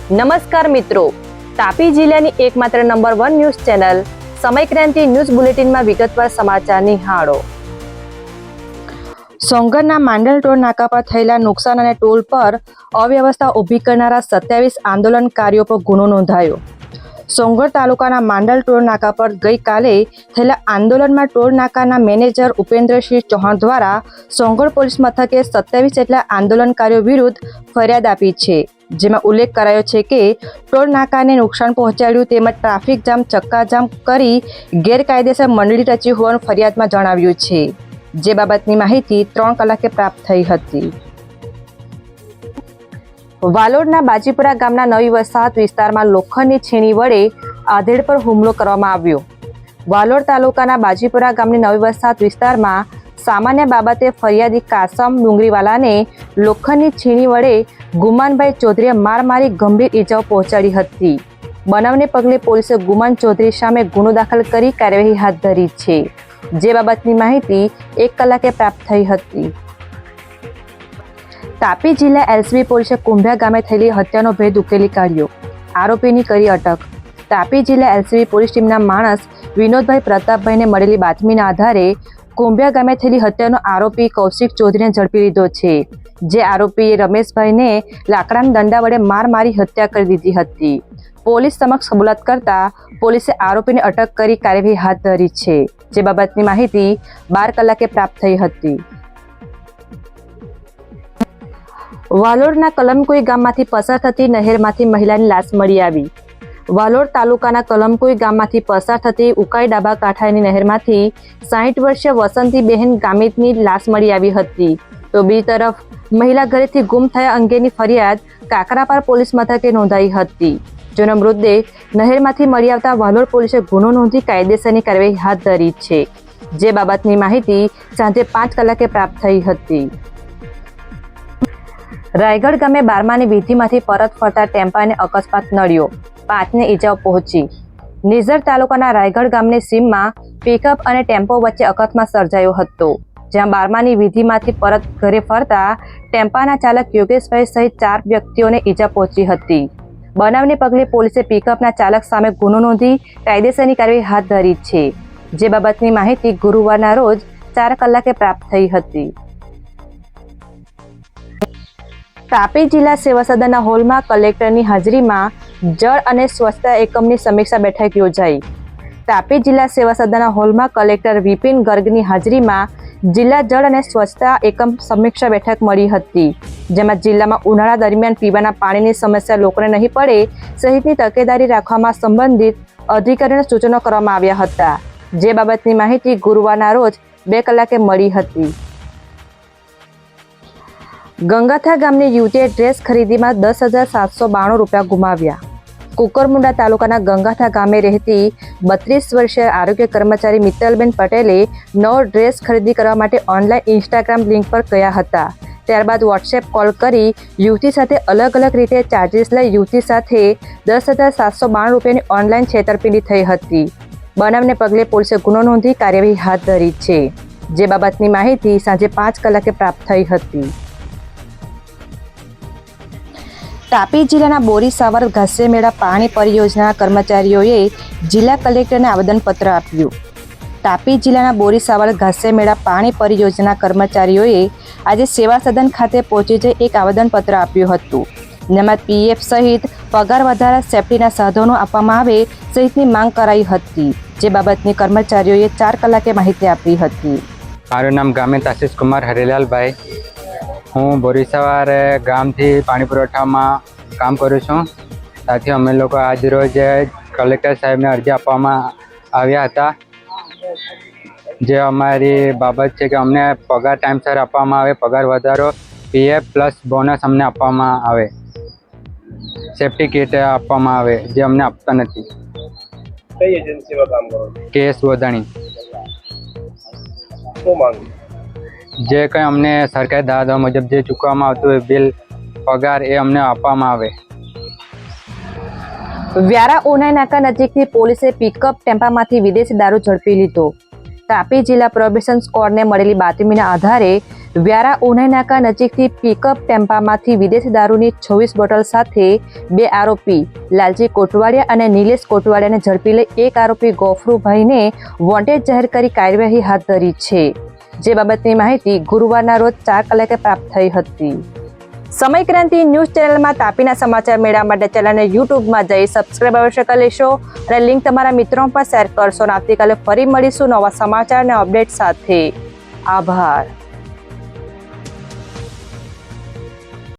નમસ્કાર મિત્રો, તાપી જિલ્લાની એકમાત્ર નંબર 1 ન્યૂઝ ચેનલ સમય ક્રાંતિ ન્યૂઝ બુલેટિનમાં વિગતવાર સમાચાર નિહાળો। સોંગરના માંડલ ટોલ નાકા પર થયેલા નુકસાન અને ટોલ પર અવ્યવસ્થા ઊભી કરનારા 27 આંદોલનકારીઓ પર ગુનો નોંધાયો। સોંગર તાલુકાના માંડલ ટોલ નાકા પર ગઈકાલે થયેલા આંદોલનમાં ટોલ નાકાના મેનેજર ઉપેન્દ્રસિંહ ચૌહાણ દ્વારા સોંગર પોલીસ મથકે 27 જેટલા આંદોલનકારીઓ વિરુદ્ધ ફરિયાદ આપી છે, જેમાં ઉલ્લેખ કરાયો છે કે ટોલ નાકાને નુકસાન પહોંચાડ્યું તેમજ ટ્રાફિક જામ ચક્કાજામ કરી ગેરકાયદેસર મંડળી રચી હોવાનું ફરિયાદમાં જણાવ્યું છે, જે બાબતની માહિતી 3 કલાકે પ્રાપ્ત થઈ હતી। વાલોડના બાજીપુરા ગામના નવી વસાહત વિસ્તારમાં લોખંડની છીણી વડે આધેડ પર હુમલો કરવામાં આવ્યો। વાલોડ તાલુકાના બાજીપુરા ગામની નવી વસાહત વિસ્તારમાં સામાન્ય બાબતે ફરિયાદી કાસમ ડુંગરીવાલાને લોખંડની છીણી વડે ગુમાનભાઈ ચૌધરીએ માર મારી ગંભીર ઈજાઓ પહોંચાડી હતી। બનાવને પગલે પોલીસે ગુમાન ચૌધરી સામે ગુનો દાખલ કરી કાર્યવાહી હાથ ધરી છે, જે બાબતની માહિતી 1 કલાકે પ્રાપ્ત થઈ હતી। તાપી જિલ્લા એલસીબી પોલીસે કુંભિયા ગામે થયેલી હત્યાનો ભેદ ઉકેલી કાઢ્યો, આરોપીની કરી અટક। તાપી જિલ્લા એલસીબી પોલીસ ટીમના માણસ વિનોદભાઈ પ્રતાપભાઈને મળેલી બાતમીના આધારે કુંભિયા ગામે થયેલી હત્યાનો આરોપી કૌશિક ચૌધરીને ઝડપી લીધો છે, જે આરોપીએ રમેશભાઈને લાકડાના દંડા વડે માર મારી હત્યા કરી દીધી હતી। પોલીસ સમક્ષ કબૂલાત કરતા પોલીસે આરોપીને અટક કરી કાર્યવાહી હાથ ધરી છે, જે બાબતની માહિતી 12 કલાકે પ્રાપ્ત થઈ હતી। વાલોડના કલમકુઈ ગામમાંથી પસાર થતી નહેરમાંથી મહિલાની લાશ મળી આવી। વાલોડ તાલુકાના કલમકુઈ ગામમાંથી પસાર થતી ઉકાઈ ડાબા કાંઠાની નહેરમાંથી 60 વર્ષીય વસંતીબેન ગામિતની લાશ મળી આવી હતી, તો બીજી તરફ મહિલા ઘરેથી ગુમ થયા અંગેની ફરિયાદ કાકરાપાર પોલીસ મથકે નોંધાઈ હતી, જેનો મૃતદેહ નહેરમાંથી મળી આવતા વાલોડ પોલીસે ગુનો નોંધી કાયદેસરની કાર્યવાહી હાથ ધરી છે, જે બાબતની માહિતી સાંજે 5 કલાકે પ્રાપ્ત થઈ હતી। રાયગઢ ગામે 12માની વિધિમાંથી પરત ફરતા ટેમ્પાને અકસ્માત નડ્યો, 5ને ઈજાઓ પહોંચી। નિઝર તાલુકાના રાયગઢ ગામની સીમમાં પિકઅપ અને ટેમ્પો વચ્ચે અકસ્માત સર્જાયો હતો, જ્યાં 12માની વિધિમાંથી પરત ઘરે ફરતા ટેમ્પાના ચાલક યોગેશભાઈ સહિત 4 વ્યક્તિઓને ઈજા પહોંચી હતી। બનાવને પગલે પોલીસે પિકઅપના ચાલક સામે ગુનો નોંધી કાયદેસરની કાર્યવાહી હાથ ધરી છે, જે બાબતની માહિતી ગુરુવારના રોજ 4 કલાકે પ્રાપ્ત થઈ હતી। તાપી જિલ્લા સેવા સદનના હોલમાં કલેક્ટરની હાજરીમાં જળ અને સ્વચ્છતા એકમની સમીક્ષા બેઠક યોજાઈ। તાપી જિલ્લા સેવા સદનના હોલમાં કલેક્ટર વિપિન ગર્ગની હાજરીમાં જિલ્લા જળ અને સ્વચ્છતા એકમ સમીક્ષા બેઠક મળી હતી, જેમાં જિલ્લામાં ઉનાળા દરમિયાન પીવાના પાણીની સમસ્યા લોકોને નહીં પડે સહિતની તકેદારી રાખવામાં સંબંધિત અધિકારીઓને સૂચનો કરવામાં આવ્યા હતા, જે બાબતની માહિતી ગુરુવારના રોજ 2 કલાકે મળી હતી। ગંગાથા ગામની યુવતીએ ડ્રેસ ખરીદીમાં 10,792 રૂપિયા ગુમાવ્યા। કુકરમુંડા તાલુકાના ગંગાથા ગામે રહેતી 32 વર્ષીય આરોગ્ય કર્મચારી મિત્તલબેન પટેલે નવો ડ્રેસ ખરીદી કરવા માટે ઓનલાઈન ઇન્સ્ટાગ્રામ લિંક પર ગયા હતા, ત્યારબાદ વોટ્સએપ કોલ કરી યુવતી સાથે અલગ અલગ રીતે ચાર્જીસ લઈ યુવતી સાથે 10,792 રૂપિયાની ઓનલાઈન છેતરપિંડી થઈ હતી। બનાવને પગલે પોલીસે ગુનો નોંધી કાર્યવાહી હાથ ધરી છે, જે બાબતની માહિતી સાંજે 5 કલાકે પ્રાપ્ત થઈ હતી। તાપી જિલ્લાના બોરીસાવર ઘાસ્યમેળા પાણી પરિયોજના કર્મચારીઓએ જિલ્લા કલેક્ટરને આવેદનપત્ર આપ્યું। તાપી જિલ્લાના બોરીસાવર ઘાસ્યમેળા પાણી પરિયોજના કર્મચારીઓએ આજે સેવા સદન ખાતે પહોંચી જઈ એક આવેદનપત્ર આપ્યું હતું, જેમાં પીએફ સહિત પગાર વધારા સેફ્ટીના સાધનો આપવામાં આવે સહિતની માંગ કરાઈ હતી, જે બાબતની કર્મચારીઓએ 4 કલાકે માહિતી આપી હતી। મારું નામ ગામિત આશીષ કુમાર હરિલાલભાઈ, હું બોરીસાવર ગામથી પાણી પુરવઠામાં કામ કરું છું। ત્યાંથી અમે લોકો આજ રોજ કલેક્ટર સાહેબને અરજી આપવામાં આવ્યા હતા, જે અમારી બાબત છે કે અમને પગાર ટાઈમસર આપવામાં આવે, પગાર વધારો, પીએફ પ્લસ બોનસ અમને આપવામાં આવે, સેફ્ટી કિટ આપવામાં આવે, જે અમને આપતા નથી। કઈ એજન્સીમાં કામ કરો છો? કેસ વધાણી। શું માંગ? જે કંઈ અમને સરકારી ધારા મુજબ જે ચૂકવવામાં આવતું હોય બિલ પગાર એ અમને આપવામાં આવે। વ્યારા ઉનાઈ નાકા નજીકથી પોલીસે પિકઅપ ટેમ્પામાંથી વિદેશી દારૂ ઝડપી લીધો। તાપી જિલ્લા પ્રોબેશન સ્કોડને મળેલી બાતમીના આધારે વ્યારા ઉનાઈ નાકા નજીકથી પિકઅપ ટેમ્પામાંથી વિદેશી દારૂની 26 બોટલ સાથે 2 આરોપી લાલજી કોટવાડિયા અને નિલેશ કોટવાડિયાને ઝડપી લઈ એક આરોપી ગોફરુભાઈને વોન્ટેડ જાહેર કરી કાર્યવાહી હાથ ધરી છે, જે બાબતની માહિતી ગુરુવારના રોજ 4 કલાકે પ્રાપ્ત થઈ હતી. સમય ક્રાંતિ ન્યૂઝ ચેનલમાં તાપીના સમાચાર મેળવવા માટે ચેનલને યુટ્યુબમાં જઈ સબસ્ક્રાઇબ અવશ્ય કરી લેશો અને લિંક તમારા મિત્રો પર શેર કરશો. આવતીકાલે ફરી મળીશું નવા સમાચાર અને અપડેટ સાથે. આભાર.